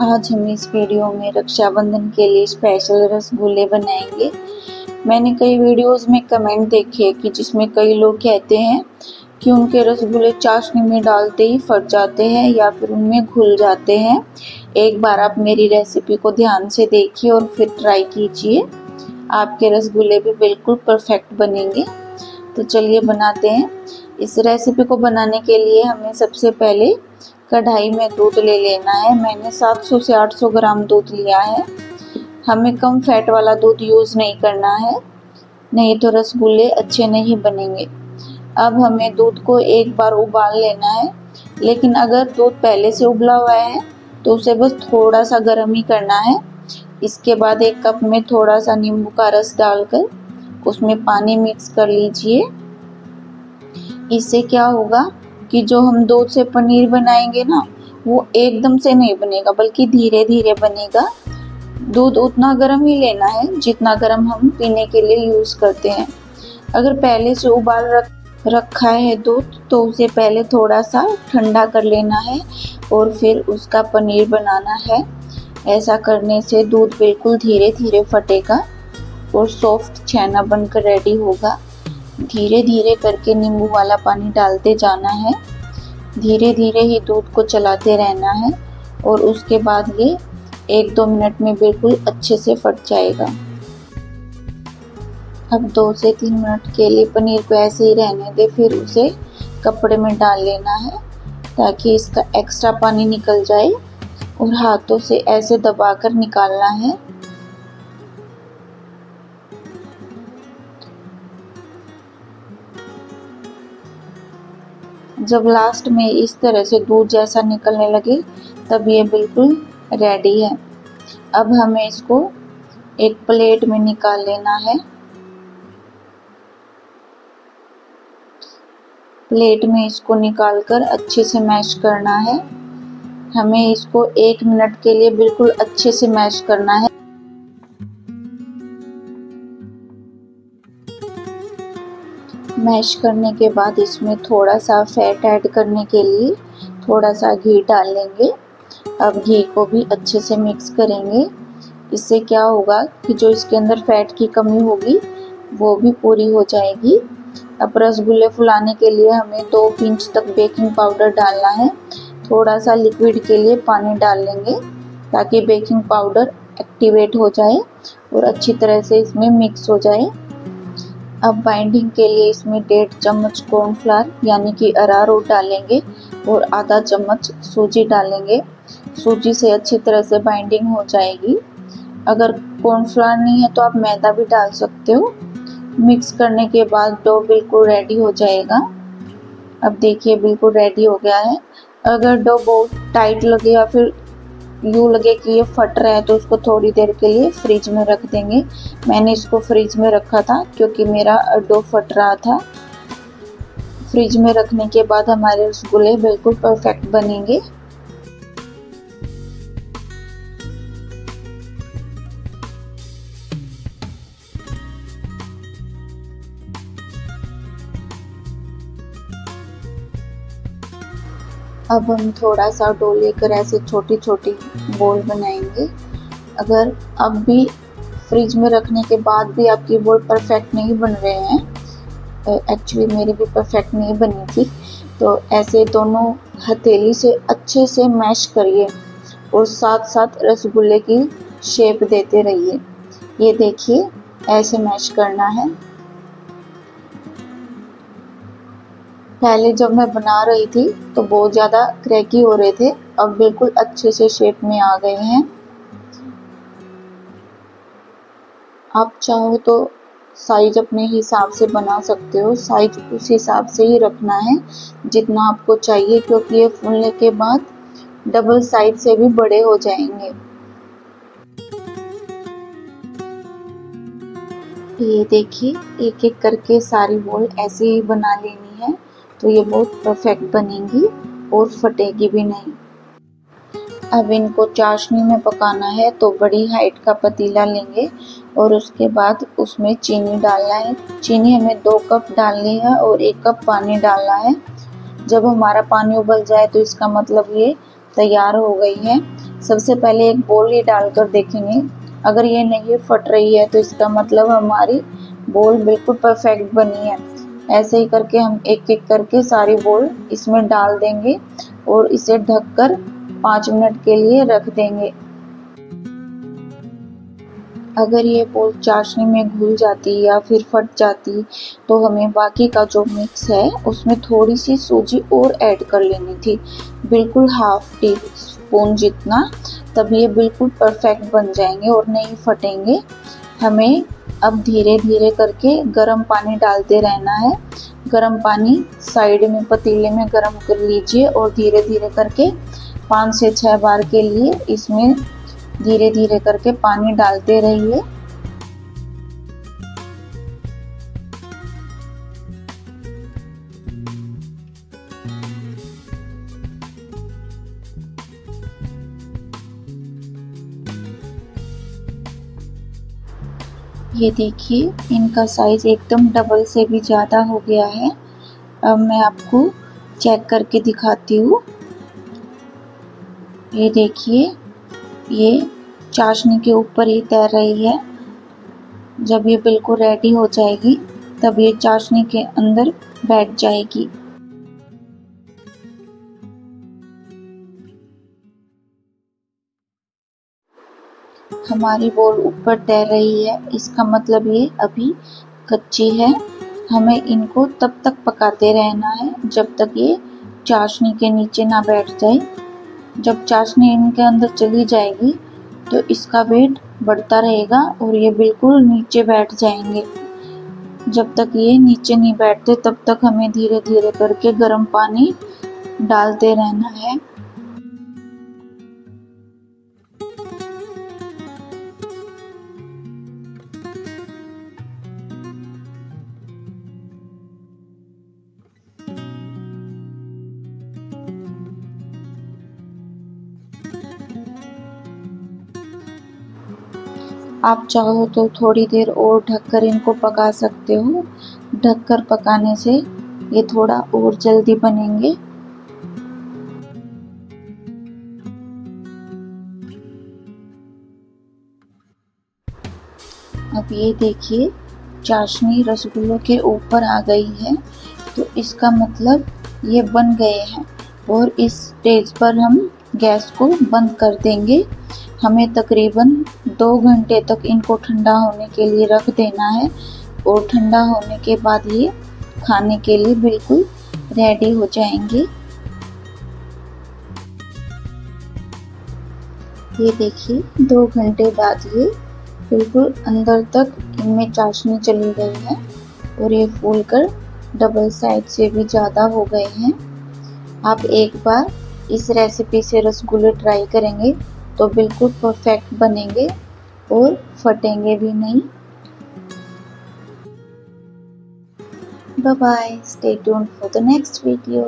आज हम इस वीडियो में रक्षाबंधन के लिए स्पेशल रसगुल्ले बनाएंगे। मैंने कई वीडियोस में कमेंट देखे कि जिसमें कई लोग कहते हैं कि उनके रसगुल्ले चाशनी में डालते ही फट जाते हैं या फिर उनमें घुल जाते हैं। एक बार आप मेरी रेसिपी को ध्यान से देखिए और फिर ट्राई कीजिए, आपके रसगुल्ले भी बिल्कुल परफेक्ट बनेंगे। तो चलिए बनाते हैं। इस रेसिपी को बनाने के लिए हमें सबसे पहले कढ़ाई में दूध ले लेना है। मैंने 700 से 800 ग्राम दूध लिया है। हमें कम फैट वाला दूध यूज़ नहीं करना है, नहीं तो रसगुल्ले अच्छे नहीं बनेंगे। अब हमें दूध को एक बार उबाल लेना है, लेकिन अगर दूध पहले से उबला हुआ है तो उसे बस थोड़ा सा गर्म ही करना है। इसके बाद एक कप में थोड़ा सा नींबू का रस डालकर उसमें पानी मिक्स कर लीजिए। इससे क्या होगा कि जो हम दूध से पनीर बनाएंगे ना, वो एकदम से नहीं बनेगा बल्कि धीरे धीरे बनेगा। दूध उतना गर्म ही लेना है जितना गर्म हम पीने के लिए यूज़ करते हैं। अगर पहले से उबाल रखा है दूध तो उसे पहले थोड़ा सा ठंडा कर लेना है और फिर उसका पनीर बनाना है। ऐसा करने से दूध बिल्कुल धीरे धीरे फटेगा और सॉफ्ट छेना बनकर रेडी होगा। धीरे धीरे करके नींबू वाला पानी डालते जाना है, धीरे धीरे ही दूध को चलाते रहना है और उसके बाद ये 1-2 मिनट में बिल्कुल अच्छे से फट जाएगा। अब 2 से 3 मिनट के लिए पनीर को ऐसे ही रहने दे, फिर उसे कपड़े में डाल लेना है ताकि इसका एक्स्ट्रा पानी निकल जाए और हाथों से ऐसे दबाकर निकालना है। जब लास्ट में इस तरह से दूध जैसा निकलने लगे तब ये बिल्कुल रेडी है। अब हमें इसको एक प्लेट में निकाल लेना है। प्लेट में इसको निकालकर अच्छे से मैश करना है। हमें इसको 1 मिनट के लिए बिल्कुल अच्छे से मैश करना है। मैश करने के बाद इसमें थोड़ा सा फैट ऐड करने के लिए थोड़ा सा घी डाल लेंगे। अब घी को भी अच्छे से मिक्स करेंगे। इससे क्या होगा कि जो इसके अंदर फैट की कमी होगी वो भी पूरी हो जाएगी। अब रसगुल्ले फुलाने के लिए हमें 2 पिंच तक बेकिंग पाउडर डालना है। थोड़ा सा लिक्विड के लिए पानी डाल लेंगे ताकि बेकिंग पाउडर एक्टिवेट हो जाए और अच्छी तरह से इसमें मिक्स हो जाए। अब बाइंडिंग के लिए इसमें 1.5 चम्मच कॉर्नफ्लावर यानी कि अरारोट डालेंगे और आधा चम्मच सूजी डालेंगे। सूजी से अच्छी तरह से बाइंडिंग हो जाएगी। अगर कॉर्नफ्लावर नहीं है तो आप मैदा भी डाल सकते हो। मिक्स करने के बाद डो बिल्कुल रेडी हो जाएगा। अब देखिए बिल्कुल रेडी हो गया है। अगर डो बहुत टाइट लगे या फिर यूँ लगे कि ये फट रहा है तो उसको थोड़ी देर के लिए फ्रिज में रख देंगे। मैंने इसको फ्रिज में रखा था क्योंकि मेरा डो फट रहा था। फ्रिज में रखने के बाद हमारे रसगुल्ले बिल्कुल परफेक्ट बनेंगे। अब हम थोड़ा सा डो लेकर ऐसे छोटी छोटी बॉल बनाएंगे। अगर अब भी फ्रिज में रखने के बाद भी आपकी बॉल परफेक्ट नहीं बन रहे हैं, एक्चुअली मेरी भी परफेक्ट नहीं बनी थी, तो ऐसे दोनों हथेली से अच्छे से मैश करिए और साथ साथ रसगुल्ले की शेप देते रहिए। ये देखिए ऐसे मैश करना है। पहले जब मैं बना रही थी तो बहुत ज़्यादा क्रैकी हो रहे थे, अब बिल्कुल अच्छे से शेप में आ गए हैं। आप चाहो तो साइज अपने हिसाब से बना सकते हो। साइज उस हिसाब से ही रखना है जितना आपको चाहिए, क्योंकि ये फूलने के बाद डबल साइज से भी बड़े हो जाएंगे। ये देखिए एक एक करके सारी बॉल ऐसे ही बना लेनी है तो ये बहुत परफेक्ट बनेंगी और फटेगी भी नहीं। अब इनको चाशनी में पकाना है तो बड़ी हाइट का पतीला लेंगे और उसके बाद उसमें चीनी डालना है। चीनी हमें 2 कप डालनी है और 1 कप पानी डालना है। जब हमारा पानी उबल जाए तो इसका मतलब ये तैयार हो गई है। सबसे पहले एक बोल ही डालकर देखेंगे, अगर ये नहीं फट रही है तो इसका मतलब हमारी बोल बिल्कुल परफेक्ट बनी है। ऐसे ही करके हम एक एक करके सारी बोल इसमें डाल देंगे और इसे ढककर 5 मिनट के लिए रख देंगे। अगर ये बोल चाशनी में घुल जाती या फिर फट जाती तो हमें बाकी का जो मिक्स है उसमें थोड़ी सी सूजी और ऐड कर लेनी थी, बिल्कुल हाफ टी स्पून जितना, तब ये बिल्कुल परफेक्ट बन जाएंगे और नहीं फटेंगे। हमें अब धीरे धीरे करके गर्म पानी डालते रहना है। गर्म पानी साइड में पतीले में गर्म कर लीजिए और धीरे धीरे करके 5 से 6 बार के लिए इसमें धीरे धीरे करके पानी डालते रहिए। ये देखिए इनका साइज एकदम डबल से भी ज़्यादा हो गया है। अब मैं आपको चेक करके दिखाती हूँ। ये देखिए ये चाशनी के ऊपर ही तैर रही है। जब ये बिल्कुल रेडी हो जाएगी तब ये चाशनी के अंदर बैठ जाएगी। हमारी बोल ऊपर तैर रही है, इसका मतलब ये अभी कच्ची है। हमें इनको तब तक पकाते रहना है जब तक ये चाशनी के नीचे ना बैठ जाए। जब चाशनी इनके अंदर चली जाएगी तो इसका वेट बढ़ता रहेगा और ये बिल्कुल नीचे बैठ जाएंगे। जब तक ये नीचे नहीं बैठते तब तक हमें धीरे धीरे करके गर्म पानी डालते रहना है। आप चाहो तो थोड़ी देर और ढककर इनको पका सकते हो। ढककर पकाने से ये थोड़ा और जल्दी बनेंगे। अब ये देखिए चाशनी रसगुल्लों के ऊपर आ गई है, तो इसका मतलब ये बन गए हैं और इस स्टेज पर हम गैस को बंद कर देंगे। हमें तकरीबन 2 घंटे तक इनको ठंडा होने के लिए रख देना है और ठंडा होने के बाद ये खाने के लिए बिल्कुल रेडी हो जाएंगे। ये देखिए 2 घंटे बाद ये बिल्कुल अंदर तक इनमें चाशनी चली गई है और ये फूलकर डबल साइड से भी ज़्यादा हो गए हैं। आप एक बार इस रेसिपी से रसगुल्ले ट्राई करेंगे तो बिल्कुल परफेक्ट बनेंगे और फटेंगे भी नहीं। Bye bye, stay tuned for the next video.